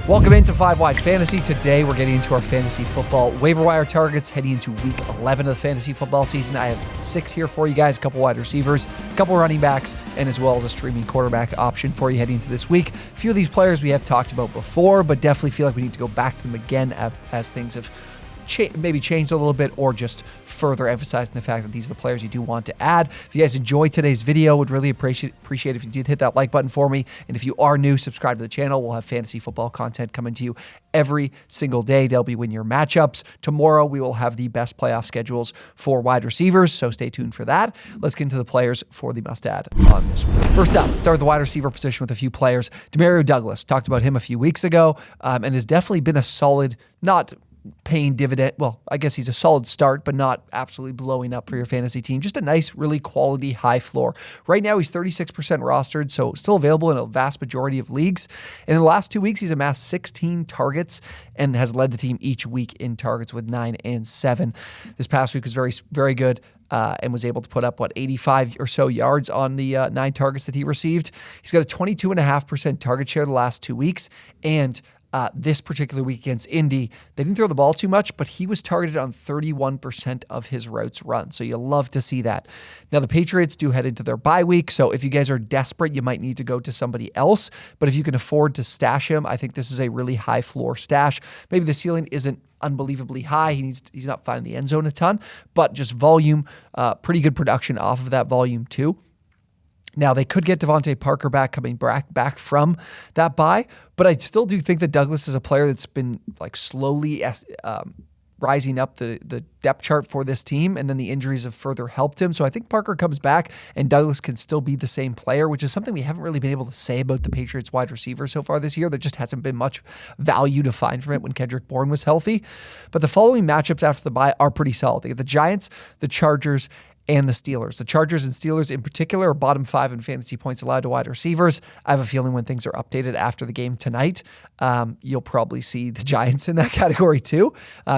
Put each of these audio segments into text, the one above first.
Welcome into 5 Wide Fantasy. Today we're getting into our fantasy football waiver wire targets heading into week 11 of the fantasy football season. I have 6 here for you guys, a couple wide receivers, a couple running backs, and as well as a streaming quarterback option for you heading into this week. A few of these players we have talked about before, but definitely feel like we need to go back to them again as things have maybe changed a little bit, or just further emphasizing the fact that these are the players you do want to add. If you guys enjoyed today's video, would really appreciate if you did hit that like button for me. And if you are new, subscribe to the channel. We'll have fantasy football content coming to you every single day. They'll be win your matchups. Tomorrow we will have the best playoff schedules for wide receivers, so stay tuned for that. Let's get into the players for the must add on this week. First up, start with the wide receiver position with a few players. Demario Douglas, talked about him a few weeks ago, and has definitely been a solid, not paying dividend. Well, I guess he's a solid start, but not absolutely blowing up for your fantasy team. Just a nice, really quality high floor. Right now, he's 36% rostered, so still available in a vast majority of leagues. And in the last 2 weeks, he's amassed 16 targets and has led the team each week in targets with 9 and 7. This past week was very, very good. And was able to put up, 85 or so yards on the 9 targets that he received. He's got a 22.5% target share the last 2 weeks, and this particular week against Indy, they didn't throw the ball too much, but he was targeted on 31% of his routes run. So you'll love to see that. Now, the Patriots do head into their bye week, so if you guys are desperate, you might need to go to somebody else. But if you can afford to stash him, I think this is a really high floor stash. Maybe the ceiling isn't unbelievably high. He's not finding the end zone a ton, but just volume, pretty good production off of that volume too. Now, they could get Devontae Parker coming back from that bye, but I still do think that Douglas is a player that's been slowly rising up the depth chart for this team, and then the injuries have further helped him. So I think Parker comes back and Douglas can still be the same player, which is something we haven't really been able to say about the Patriots wide receiver so far this year. There just hasn't been much value to find from it when Kendrick Bourne was healthy. But the following matchups after the bye are pretty solid. They get the Giants, the Chargers, and the Steelers. The Chargers and Steelers in particular are bottom 5 in fantasy points allowed to wide receivers. I have a feeling when things are updated after the game tonight, you'll probably see the Giants in that category too.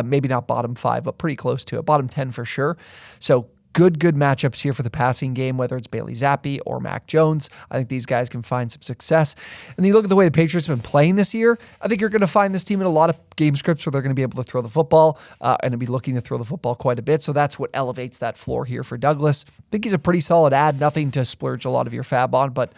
Maybe not bottom 5, but pretty close to it. Bottom 10 for sure. So good matchups here for the passing game, whether it's Bailey Zappi or Mac Jones. I think these guys can find some success. And then you look at the way the Patriots have been playing this year, I think you're going to find this team in a lot of game scripts where they're going to be able to throw the football and be looking to throw the football quite a bit. So that's what elevates that floor here for Douglas. I think he's a pretty solid add, nothing to splurge a lot of your FAAB on, but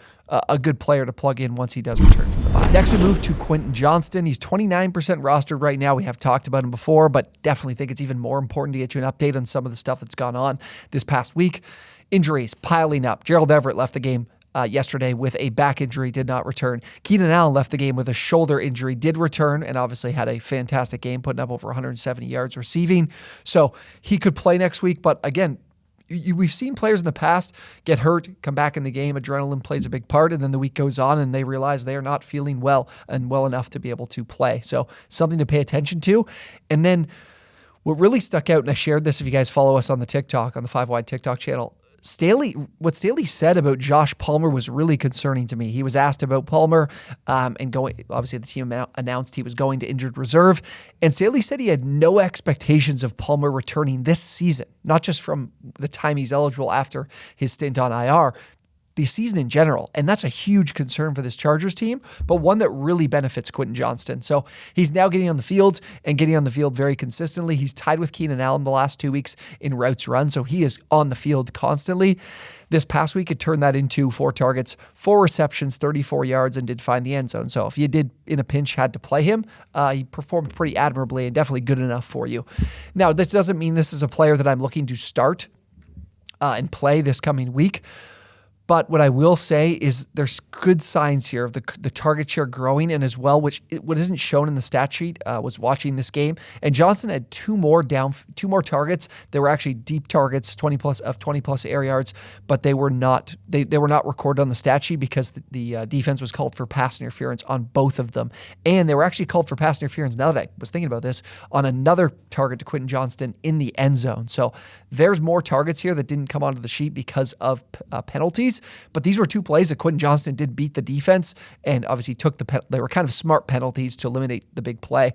a good player to plug in once he does return from the bye. Next, we move to Quinton Johnson. He's 29% rostered right now. We have talked about him before, but definitely think it's even more important to get you an update on some of the stuff that's gone on this past week. Injuries piling up. Gerald Everett left the game yesterday with a back injury, did not return. Keenan Allen left the game with a shoulder injury, did return, and obviously had a fantastic game, putting up over 170 yards receiving. So he could play next week, but again, we've seen players in the past get hurt, come back in the game, adrenaline plays a big part, and then the week goes on and they realize they are not feeling well enough to be able to play. So something to pay attention to. And then what really stuck out, and I shared this if you guys follow us on the TikTok, on the 5 Wide TikTok channel, what Staley said about Josh Palmer was really concerning to me. He was asked about Palmer and obviously the team announced he was going to injured reserve, and Staley said he had no expectations of Palmer returning this season, not just from the time he's eligible after his stint on IR, the season in general. And that's a huge concern for this Chargers team, but one that really benefits Quinton Johnson. So he's now getting on the field and getting on the field very consistently. He's tied with Keenan Allen the last 2 weeks in routes run, so he is on the field constantly. This past week, it turned that into 4 targets, 4 receptions, 34 yards, and did find the end zone. So if you did, in a pinch, had to play him, he performed pretty admirably and definitely good enough for you. Now, this doesn't mean this is a player that I'm looking to start and play this coming week. But what I will say is there's good signs here of the target share growing, and as well, what isn't shown in the stat sheet, was watching this game. And Johnson had 2 more targets. They were actually deep targets, 20 plus air yards, but they were not recorded on the stat sheet because the defense was called for pass interference on both of them. And they were actually called for pass interference, now that I was thinking about this, on another target to Quinton Johnston in the end zone. So there's more targets here that didn't come onto the sheet because of penalties. penalties, but these were 2 plays that Quinton Johnson did beat the defense and obviously they were kind of smart penalties to eliminate the big play.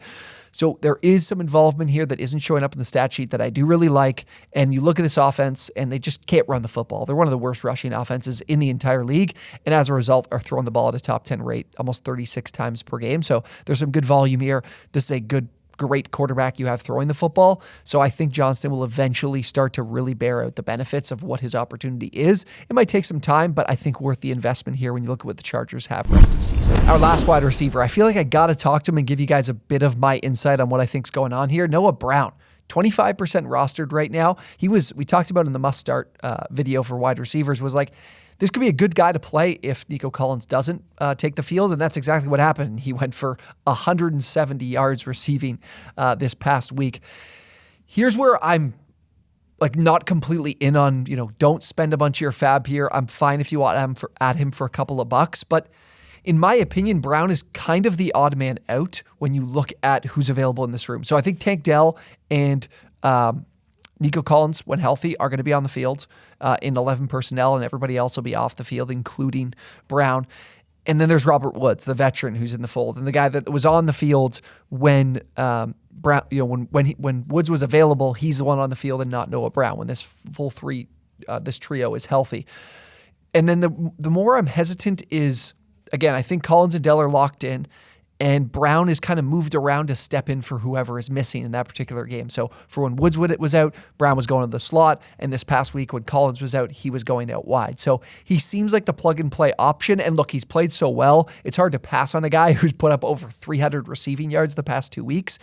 So there is some involvement here that isn't showing up in the stat sheet that I do really like. And you look at this offense and they just can't run the football. They're one of the worst rushing offenses in the entire league. And as a result, are throwing the ball at a top 10 rate almost 36 times per game. So there's some good volume here. This is a great quarterback you have throwing the football. So I think Johnston will eventually start to really bear out the benefits of what his opportunity is. It might take some time, but I think worth the investment here when you look at what the Chargers have rest of season. Our last wide receiver, I feel like I got to talk to him and give you guys a bit of my insight on what I think's going on here. Noah Brown. 25% rostered right now. We talked about in the must start video for wide receivers, was like, this could be a good guy to play if Nico Collins doesn't take the field, and that's exactly what happened. He went for 170 yards receiving this past week. Here's where I'm like not completely in on, don't spend a bunch of your FAAB here. I'm fine if you want to add him for a couple of bucks, but in my opinion, Brown is kind of the odd man out when you look at who's available in this room. So I think Tank Dell and Nico Collins, when healthy, are going to be on the field in 11 personnel, and everybody else will be off the field, including Brown. And then there's Robert Woods, the veteran who's in the fold, and the guy that was on the field when Brown, when Woods was available, he's the one on the field and not Noah Brown when this this trio is healthy. And then the more I'm hesitant is, again, I think Collins and Dell are locked in, and Brown is kind of moved around to step in for whoever is missing in that particular game. So for when Woods was out, Brown was going to the slot. And this past week when Collins was out, he was going out wide. So he seems like the plug-and-play option. And look, he's played so well, it's hard to pass on a guy who's put up over 300 receiving yards the past 2 weeks.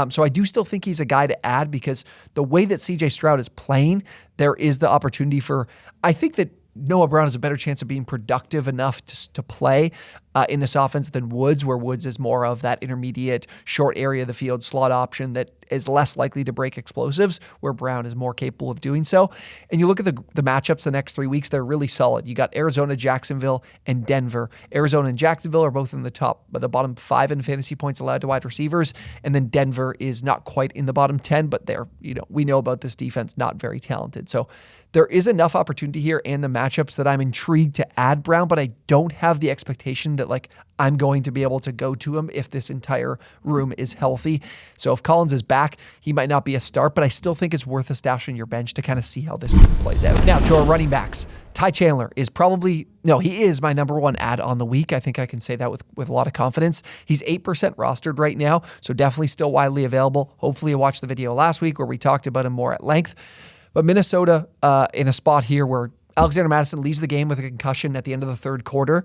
So I do still think he's a guy to add because the way that CJ Stroud is playing, there is the opportunity for, I think that Noah Brown has a better chance of being productive enough to play in this offense than Woods, where Woods is more of that intermediate short area of the field slot option that is less likely to break explosives, where Brown is more capable of doing so. And you look at the matchups the next 3 weeks, they're really solid. You got Arizona, Jacksonville, and Denver. Arizona and Jacksonville are both in the bottom 5 in fantasy points allowed to wide receivers. And then Denver is not quite in the bottom 10, but we know about this defense, not very talented. So there is enough opportunity here and the matchups that I'm intrigued to add Brown, but I don't have the expectation that I'm going to be able to go to him if this entire room is healthy. So if Collins is back, he might not be a start, but I still think it's worth a stash on your bench to kind of see how this thing plays out. Now to our running backs. Tai Chandler is he is my number 1 add on the week. I think I can say that with a lot of confidence. He's 8% rostered right now, so definitely still widely available. Hopefully you watched the video last week where we talked about him more at length. But Minnesota in a spot here where Alexander Mattison leaves the game with a concussion at the end of the third quarter.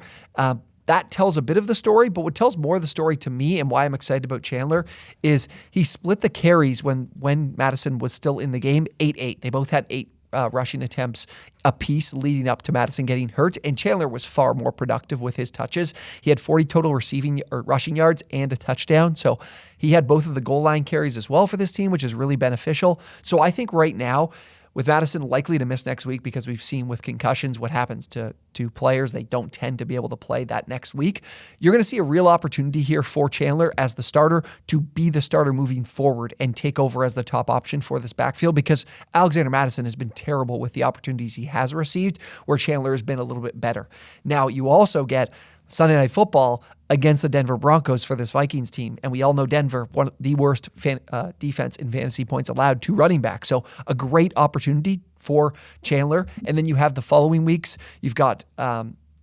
That tells a bit of the story, but what tells more of the story to me and why I'm excited about Chandler is he split the carries when Mattison was still in the game, 8-8. They both had 8 rushing attempts apiece leading up to Mattison getting hurt, and Chandler was far more productive with his touches. He had 40 total rushing yards and a touchdown, so he had both of the goal line carries as well for this team, which is really beneficial. So I think right now, with Mattison likely to miss next week because we've seen with concussions what happens to players. They don't tend to be able to play that next week. You're going to see a real opportunity here for Chandler as the starter to be the starter moving forward and take over as the top option for this backfield because Alexander Mattison has been terrible with the opportunities he has received, where Chandler has been a little bit better. Now, you also get Sunday Night Football against the Denver Broncos for this Vikings team. And we all know Denver, one of the worst defense in fantasy points allowed to running back. So a great opportunity for Chandler. And then you have the following weeks, you've got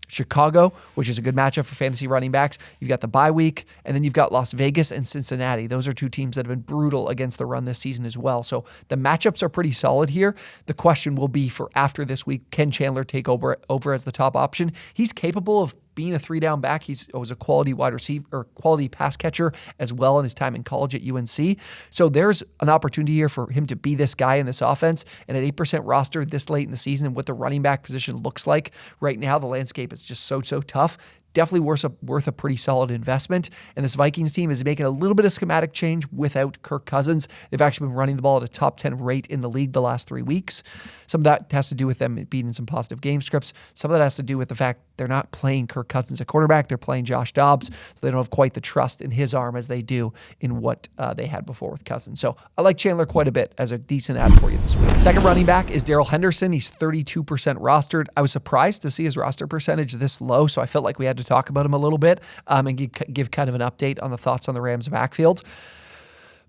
Chicago, which is a good matchup for fantasy running backs. You've got the bye week, and then you've got Las Vegas and Cincinnati. Those are 2 teams that have been brutal against the run this season as well. So the matchups are pretty solid here. The question will be for after this week, can Chandler take over as the top option? He's capable of being a 3-down back. He was a quality wide receiver or quality pass catcher as well in his time in college at UNC. So there's an opportunity here for him to be this guy in this offense. And at 8% roster this late in the season and what the running back position looks like right now, the landscape is just so tough. definitely worth a pretty solid investment. And this Vikings team is making a little bit of schematic change without Kirk Cousins. They've actually been running the ball at a top 10 rate in the league the last 3 weeks. Some of that has to do with them being in some positive game scripts. Some of that has to do with the fact they're not playing Kirk Cousins at quarterback. They're playing Josh Dobbs, so they don't have quite the trust in his arm as they do in what they had before with Cousins. So I like Chandler quite a bit as a decent ad for you this week. Second running back is Daryl Henderson. He's 32% rostered. I was surprised to see his roster percentage this low, so I felt like we had to talk about him a little bit and give kind of an update on the thoughts on the Rams' backfield.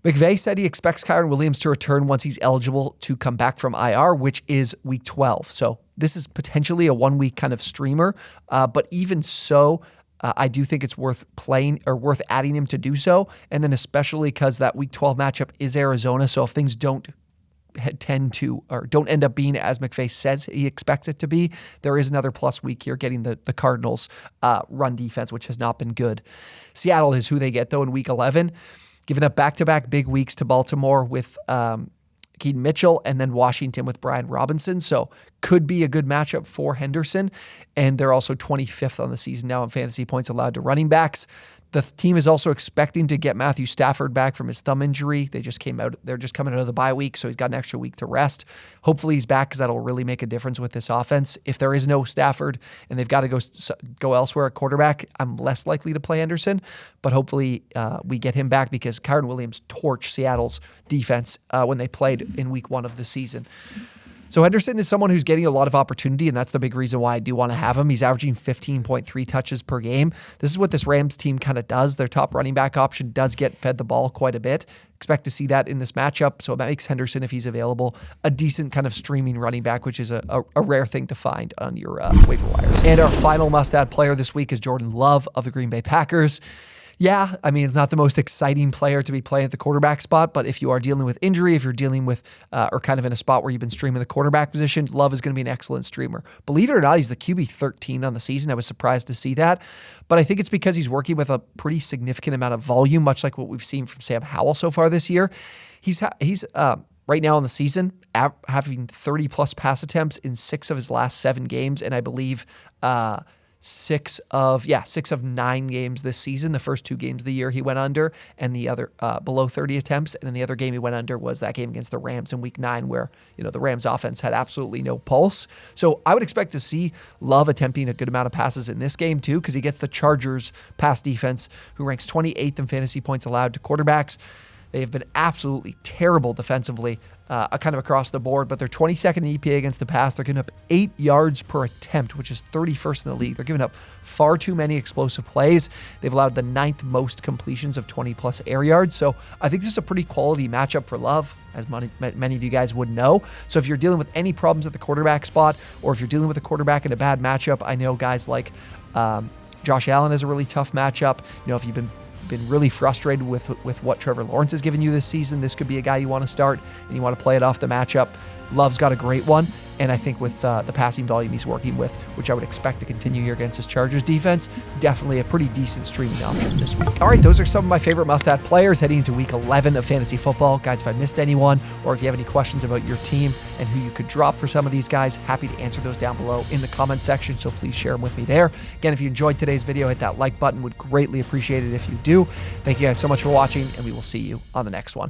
McVay said he expects Kyren Williams to return once he's eligible to come back from IR, which is week 12. So this is potentially a 1-week kind of streamer, but even so, I do think it's worth playing or worth adding him to do so. And then especially because that week 12 matchup is Arizona. So if things don't end up being as McVay says he expects it to be, there is another plus week here getting the Cardinals run defense, which has not been good. Seattle is who they get though in week 11, giving up back-to-back big weeks to Baltimore with Keaton Mitchell and then Washington with Brian Robinson. So could be a good matchup for Henderson. And they're also 25th on the season now in fantasy points allowed to running backs. The team is also expecting to get Matthew Stafford back from his thumb injury. They're just coming out of the bye week, so he's got an extra week to rest. Hopefully he's back because that'll really make a difference with this offense. If there is no Stafford and they've got to go elsewhere at quarterback, I'm less likely to play Henderson. But hopefully we get him back because Kyren Williams torched Seattle's defense when they played in week 1 of the season. So Henderson is someone who's getting a lot of opportunity, and that's the big reason why I do want to have him. He's averaging 15.3 touches per game. This is what this Rams team kind of does. Their top running back option does get fed the ball quite a bit. Expect to see that in this matchup. So that makes Henderson, if he's available, a decent kind of streaming running back, which is a rare thing to find on your waiver wires. And our final must-add player this week is Jordan Love of the Green Bay Packers. Yeah, I mean, it's not the most exciting player to be playing at the quarterback spot, but if you are dealing with injury, if you're dealing with, or kind of in a spot where you've been streaming the quarterback position, Love is going to be an excellent streamer. Believe it or not, he's the QB 13 on the season. I was surprised to see that, but I think it's because he's working with a pretty significant amount of volume, much like what we've seen from Sam Howell so far this year. He's right now in the season, having 30-plus pass attempts in 6 of his last 7 games, and I believe 6 of 9 games this season. The first 2 games of the year he went under, and the other below 30 attempts. And then the other game he went under was that game against the Rams in week 9, where the Rams offense had absolutely no pulse. So I would expect to see Love attempting a good amount of passes in this game too, because he gets the Chargers pass defense, who ranks 28th in fantasy points allowed to quarterbacks. They have been absolutely terrible defensively, kind of across the board, but they're 22nd in EPA against the pass. They're giving up 8 yards per attempt, which is 31st in the league. They're giving up far too many explosive plays. They've allowed the 9th most completions of 20-plus air yards. So I think this is a pretty quality matchup for Love, as many of you guys would know. So if you're dealing with any problems at the quarterback spot, or if you're dealing with a quarterback in a bad matchup, I know guys like Josh Allen is a really tough matchup. If you've been really frustrated with what Trevor Lawrence has given you this season, this could be a guy you want to start and you want to play it off the matchup. Love's got a great one, and I think with the passing volume he's working with, which I would expect to continue here against this Chargers defense, definitely a pretty decent streaming option this week. All right, those are some of my favorite must-add players heading into week 11 of fantasy football. Guys, if I missed anyone, or if you have any questions about your team and who you could drop for some of these guys, happy to answer those down below in the comments section, so please share them with me there. Again, if you enjoyed today's video, hit that like button. Would greatly appreciate it if you do. Thank you guys so much for watching, and we will see you on the next one.